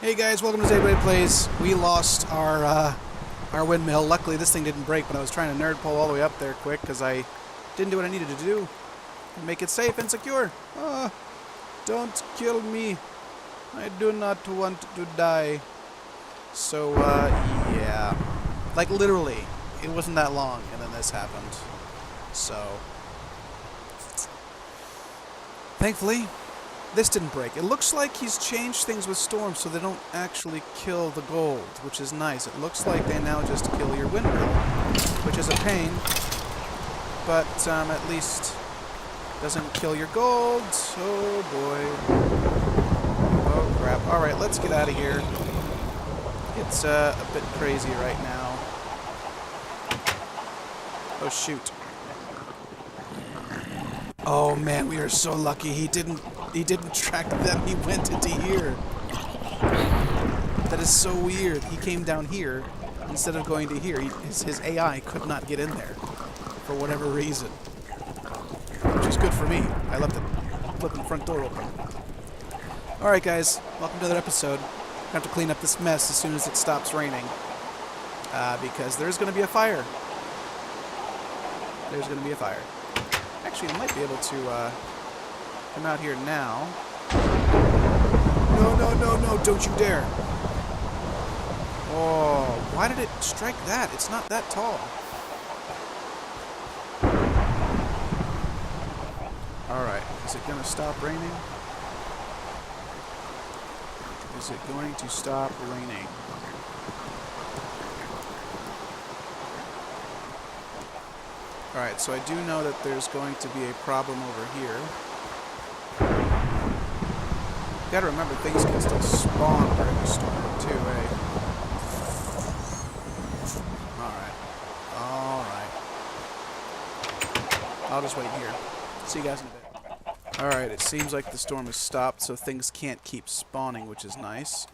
Hey guys, welcome to Xaedblade Plays. We lost our windmill. Luckily this thing didn't break, but I was trying to nerd pull all the way up there quick because I didn't do what I needed to do. Make it safe and secure. Don't kill me. I do not want to die. So, yeah. Like literally, it wasn't that long and then this happened. So, thankfully, this didn't break. It looks like he's changed things with storms so they don't actually kill the gold, which is nice. It looks like they now just kill your windmill, which is a pain, but at least doesn't kill your gold. Oh boy. Oh crap. Alright, let's get out of here. It's a bit crazy right now. Oh shoot. Oh man, we are so lucky he didn't track them, he went into here. That is so weird. He came down here instead of going to here. His AI could not get in there for whatever reason. Which is good for me. I left the flipping front door open. Alright guys, welcome to another episode. I have to clean up this mess as soon as it stops raining. Because there's going to be a fire. There's going to be a fire. Actually, I might be able to come out here now. No, no, no, no, don't you dare. Oh, why did it strike that? It's not that tall. Alright, is it going to stop raining? Is it going to stop raining? Alright, so I do know that there's going to be a problem over here. You gotta remember, things can still spawn during a storm, too, eh? Alright. Alright. I'll just wait here. See you guys in a bit. Alright, it seems like the storm has stopped, so things can't keep spawning, which is nice.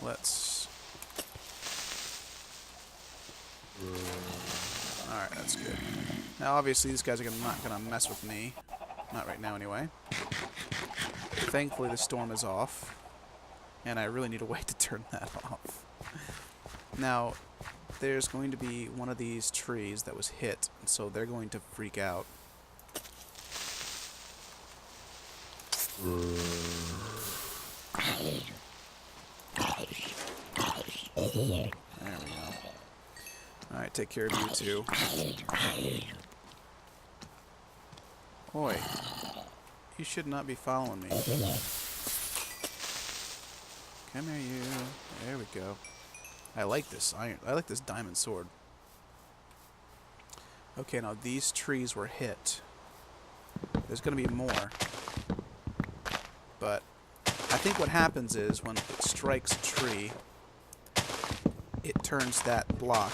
Let's... Alright, that's good. Now, obviously, these guys are not going to mess with me. Not right now, anyway. Thankfully, the storm is off. And I really need a way to turn that off. Now, there's going to be one of these trees that was hit, so they're going to freak out. There we go. Alright, take care of you too. Oi. You should not be following me. Come here, you. There we go. I like this iron. I like this diamond sword. Okay, now these trees were hit. There's gonna be more. But I think what happens is when it strikes a tree, it turns that block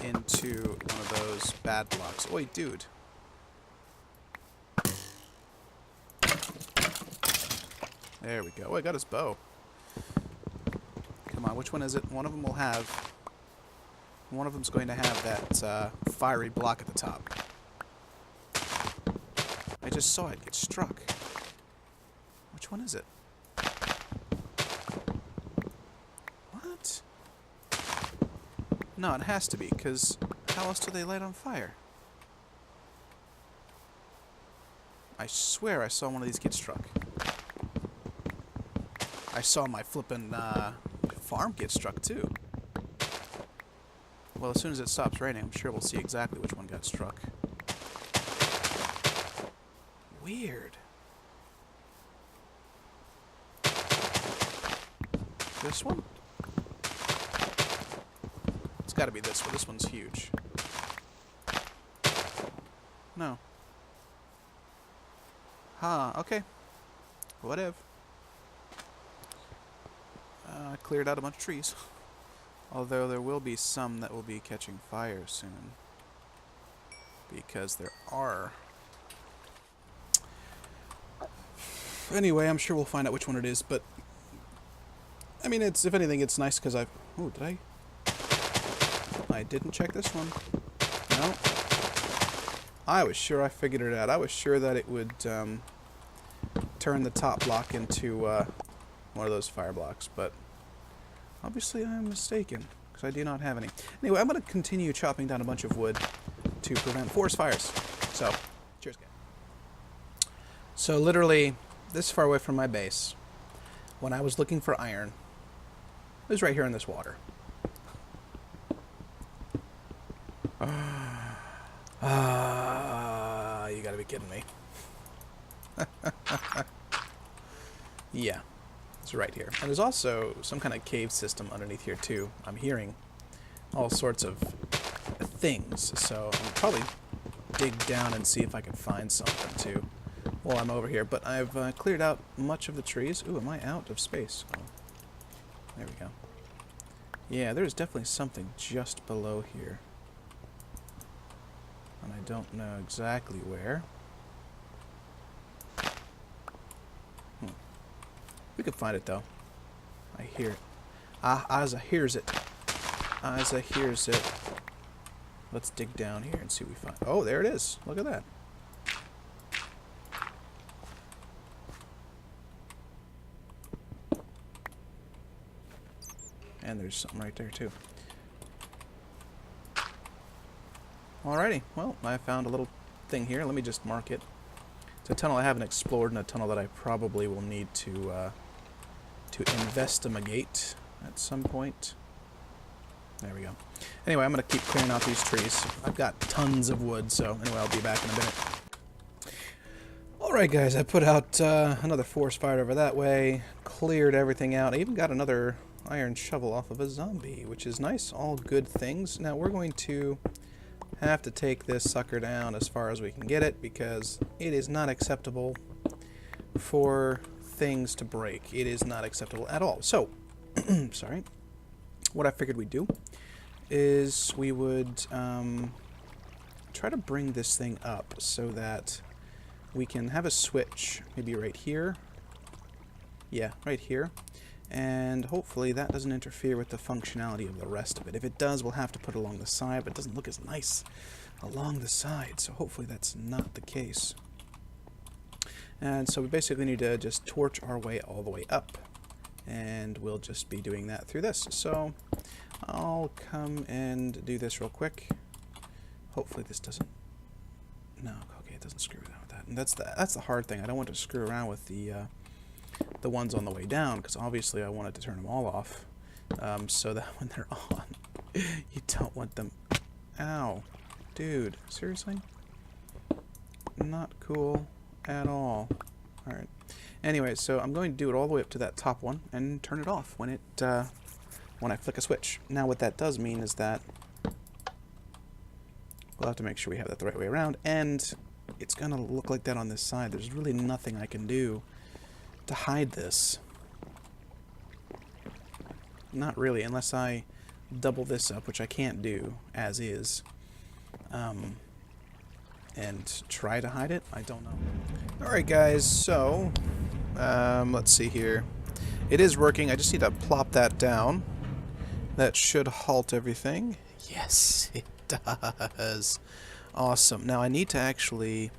into one of those bad blocks. Oi, dude. There we go. Oh, I got his bow. Come on, which one is it? One of them will have... One of them's going to have that fiery block at the top. I just saw it get struck. Which one is it? What? No, it has to be, because how else do they light on fire? I swear I saw one of these get struck. I saw my flippin' farm get struck, too. Well, as soon as it stops raining, I'm sure we'll see exactly which one got struck. Weird. This one? It's gotta be this one. This one's huge. No. Huh, okay. Whatever. I cleared out a bunch of trees. Although there will be some that will be catching fire soon. Because there are. Anyway, I'm sure we'll find out which one it is, but... I mean, it's if anything, it's nice because I've... Oh, did I? I didn't check this one. No. I was sure I figured it out. I was sure that it would turn turn the top block into one of those fire blocks, but obviously I'm mistaken, because I do not have any. Anyway, I'm going to continue chopping down a bunch of wood to prevent forest fires. So, cheers, guys. So literally, this far away from my base, when I was looking for iron, it was right here in this water. You gotta be kidding me. Yeah, it's right here. And there's also some kind of cave system underneath here too. I'm hearing all sorts of things, so I'll probably dig down and see if I can find something too while I'm over here. But I've cleared out much of the trees. Ooh, am I out of space? Oh, there we go. Yeah, there's definitely something just below here. And I don't know exactly where. We could find it though. I hear it. Asa hears it. Asa hears it. Let's dig down here and see what we find. Oh, there it is. Look at that. And there's something right there too. Alrighty, well, I found a little thing here. Let me just mark it. It's a tunnel I haven't explored, and a tunnel that I probably will need to investigate at some point. There we go. Anyway, I'm going to keep clearing out these trees. I've got tons of wood, so anyway, I'll be back in a minute. Alright guys, I put out another forest fire over that way, cleared everything out. I even got another iron shovel off of a zombie, which is nice. All good things. Now we're going to have to take this sucker down as far as we can get it, because it is not acceptable for things to break. It is not acceptable at all. So, sorry. What I figured we'd do is we would try to bring this thing up so that we can have a switch, maybe right here. Yeah, right here. And hopefully that doesn't interfere with the functionality of the rest of it. If it does, we'll have to put it along the side, but it doesn't look as nice along the side, so hopefully that's not the case. And so we basically need to just torch our way all the way up, and we'll just be doing that through this. So I'll come and do this real quick. Hopefully this doesn't... No, okay, it doesn't screw around with that. And that's the hard thing. I don't want to screw around with the ones on the way down, because obviously I wanted to turn them all off, so that when they're on, you don't want them... Ow. Dude, seriously? Not cool at all. Alright. Anyway, so I'm going to do it all the way up to that top one and turn it off when when I flick a switch. Now what that does mean is that we'll have to make sure we have that the right way around, and it's going to look like that on this side. There's really nothing I can do to hide this. Not really, unless I double this up, which I can't do as is, and try to hide it. I don't know. Alright guys, so let's see here. It is working. I just need to plop that down. That should halt everything. Yes, it does. Awesome. Now I need to actually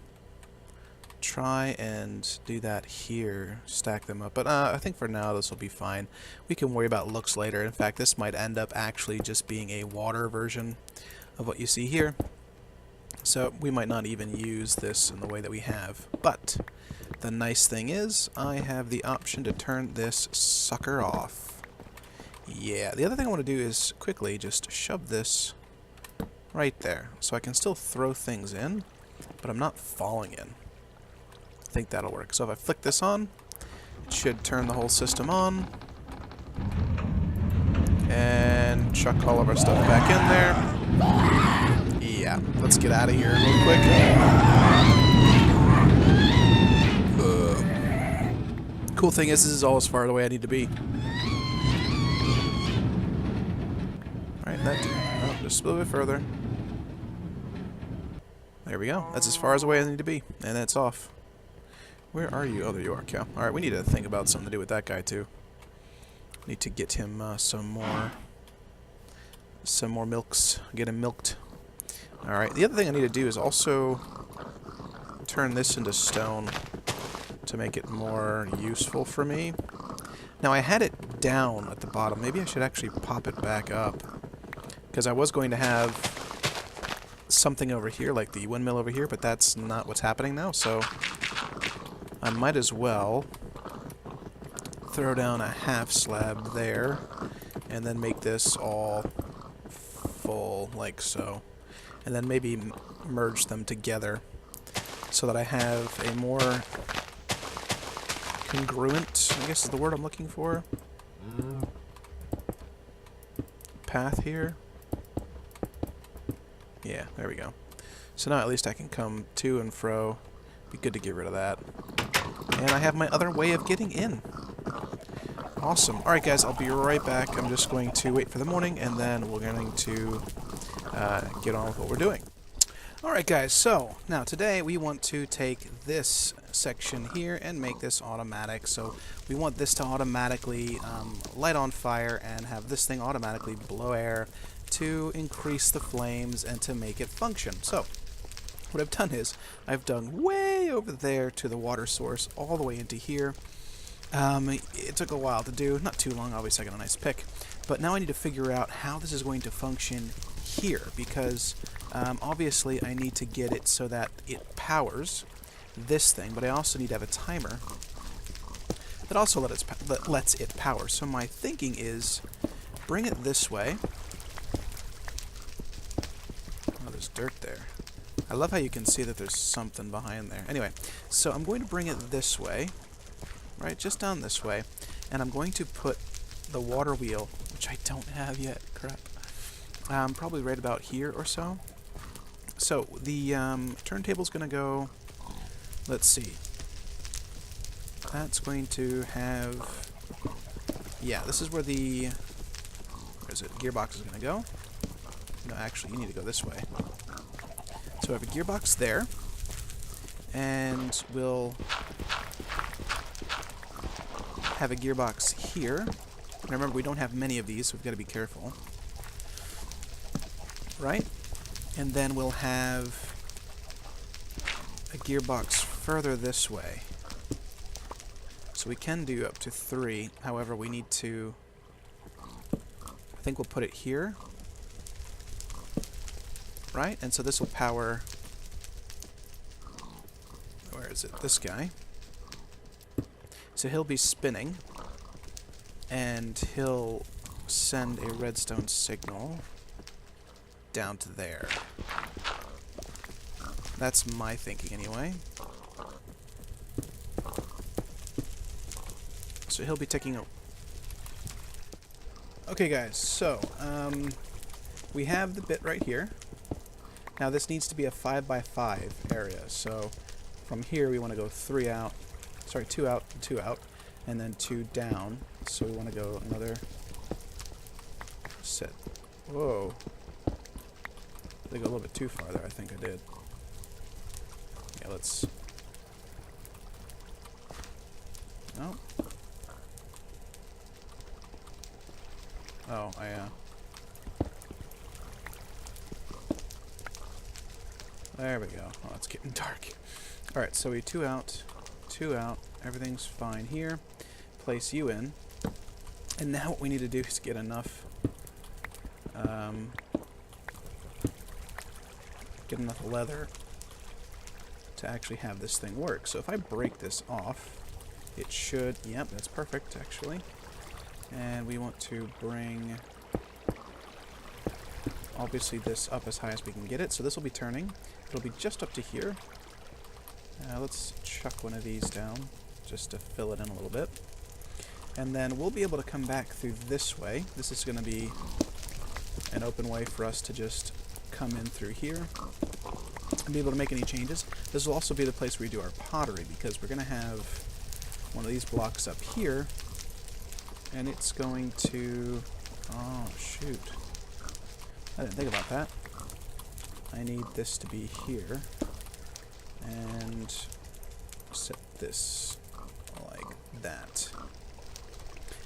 try and do that here, stack them up, but I think for now this will be fine. We can worry about looks later. In fact, this might end up actually just being a water version of what you see here, so we might not even use this in the way that we have. But the nice thing is I have the option to turn this sucker off. Yeah, the other thing I want to do is quickly just shove this right there, so I can still throw things in, but I'm not falling in. I think that'll work. So if I flick this on, it should turn the whole system on. And chuck all of our stuff back in there. Yeah, let's get out of here real quick. Cool thing is, this is all as far away I need to be. Alright, that too. Oh, just a little bit further. There we go. That's as far as away I need to be. And it's off. Where are you? Oh, there you are, Cal. Alright, we need to think about something to do with that guy, too. Need to get him some more milks. Get him milked. Alright, the other thing I need to do is also turn this into stone to make it more useful for me. Now, I had it down at the bottom. Maybe I should actually pop it back up, because I was going to have something over here, like the windmill over here, but that's not what's happening now, so I might as well throw down a half slab there, and then make this all full, like so. And then maybe merge them together so that I have a more congruent, I guess is the word I'm looking for, path here. Yeah, there we go. So now at least I can come to and fro. Be good to get rid of that. And I have my other way of getting in. Awesome. Alright guys, I'll be right back. I'm just going to wait for the morning, and then we're going to get on with what we're doing. Alright guys, so now today we want to take this section here and make this automatic. So we want this to automatically light on fire and have this thing automatically blow air to increase the flames and to make it function. So what I've done is I've done way over there to the water source all the way into here. It took a while to do, not too long, obviously I got a nice pick, but now I need to figure out how this is going to function here, because obviously I need to get it so that it powers this thing, but I also need to have a timer that also lets it power. So my thinking is bring it this way. Oh, there's dirt there. I love how you can see that there's something behind there. Anyway, so I'm going to bring it this way, right, just down this way, and I'm going to put the water wheel, which I don't have yet, crap, probably right about here or so. So the turntable's going to go, let's see, that's going to have, yeah, this is where the, where is it, gearbox is going to go. No, actually, you need to go this way. So I have a gearbox there, and we'll have a gearbox here. And remember, we don't have many of these, so we've got to be careful. Right? And then we'll have a gearbox further this way. So we can do up to 3. However, we need to, I think we'll put it here. Right? And so this will power, where is it? This guy. So he'll be spinning, and he'll send a redstone signal down to there. That's my thinking anyway. So he'll be ticking over. Okay guys, so we have the bit right here. Now this needs to be a 5x5 area, so from here we want to go 3 out, sorry, 2 out, 2 out, and then 2 down. So we want to go another set. Whoa. Did I go a little bit too far there? I think I did. Yeah, let's... No. Oh, there we go. Oh, it's getting dark. Alright, so we 2 out, 2 out. Everything's fine here. Place you in. And now what we need to do is get enough... get enough leather to actually have this thing work. So if I break this off, it should... Yep, that's perfect, actually. And we want to bring... obviously this up as high as we can get it. So this will be turning. It'll be just up to here. Let's chuck one of these down just to fill it in a little bit. And then we'll be able to come back through this way. This is going to be an open way for us to just come in through here and be able to make any changes. This will also be the place where we do our pottery, because we're going to have one of these blocks up here, and it's going to... Oh, shoot. I didn't think about that. I need this to be here, and set this like that.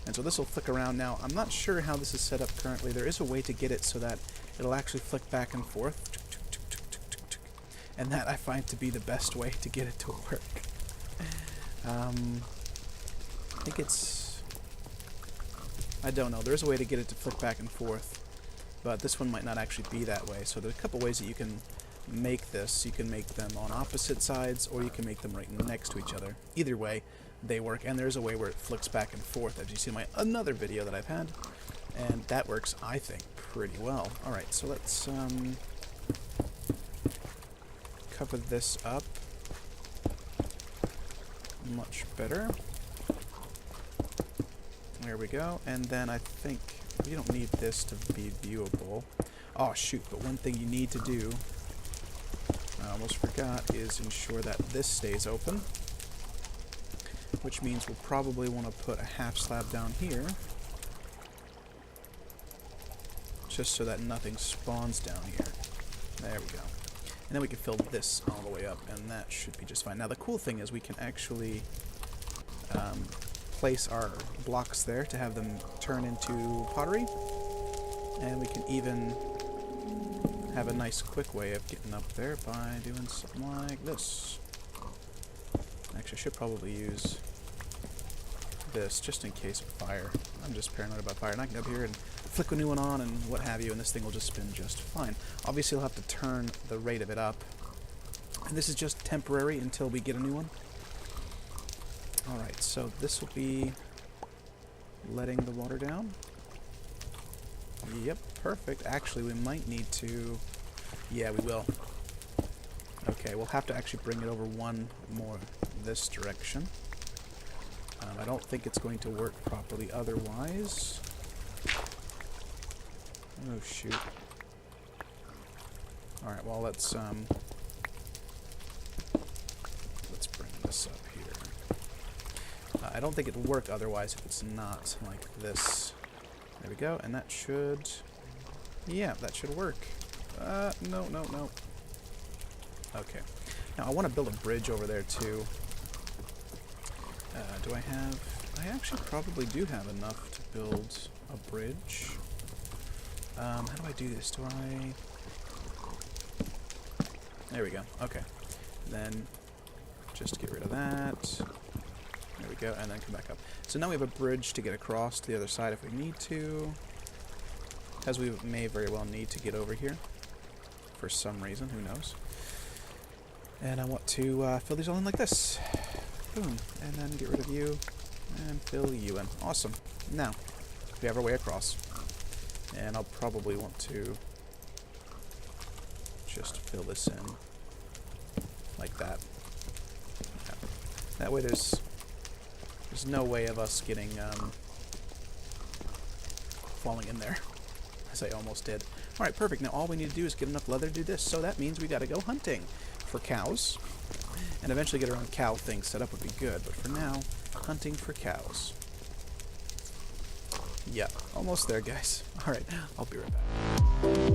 And so this will flick around. Now, I'm not sure how this is set up currently. There is a way to get it so that it'll actually flick back and forth. And that I find to be the best way to get it to work. I think it's... I don't know. There's a way to get it to flick back and forth, but this one might not actually be that way. So there's a couple ways that you can make this. You can make them on opposite sides, or you can make them right next to each other. Either way, they work, and there's a way where it flicks back and forth, as you see in my another video that I've had, and that works, I think, pretty well. Alright, so let's cover this up much better. There we go, and then I think we don't need this to be viewable. Oh shoot, but one thing you need to do, I almost forgot, is ensure that this stays open, which means we'll probably want to put a half slab down here, just so that nothing spawns down here. There we go. And then we can fill this all the way up, and that should be just fine. Now the cool thing is we can actually place our blocks there to have them turn into pottery, and we can even have a nice quick way of getting up there by doing something like this. Actually, I should probably use this just in case of fire. I'm just paranoid about fire, and I can go up here and flick a new one on and what have you, and this thing will just spin just fine. Obviously, I'll have to turn the rate of it up, and this is just temporary until we get a new one. Alright, so this will be letting the water down. Yep, perfect. Actually, we might need to... Yeah, we will. Okay, we'll have to actually bring it over one more this direction. I don't think it's going to work properly otherwise. Oh, shoot. Alright, well, let's bring this up here. I don't think it'll work otherwise if it's not like this. There we go, and that should... Yeah, that should work. No. Okay. Now, I want to build a bridge over there, too. Do I have... I actually probably do have enough to build a bridge. How do I do this? Do I... There we go. Okay. Then just get rid of that. There we go, and then come back up. So now we have a bridge to get across to the other side if we need to. As we may very well need to get over here. For some reason, who knows. And I want to fill these all in like this. Boom. And then get rid of you. And fill you in. Awesome. Now, we have our way across. And I'll probably want to just fill this in like that. Yeah. That way there's no way of us getting falling in there, as I almost did. Alright, perfect. Now all we need to do is get enough leather to do this, so that means we gotta go hunting for cows. And eventually get our own cow thing set up would be good, but for now, hunting for cows. Yeah, almost there, guys. Alright, I'll be right back.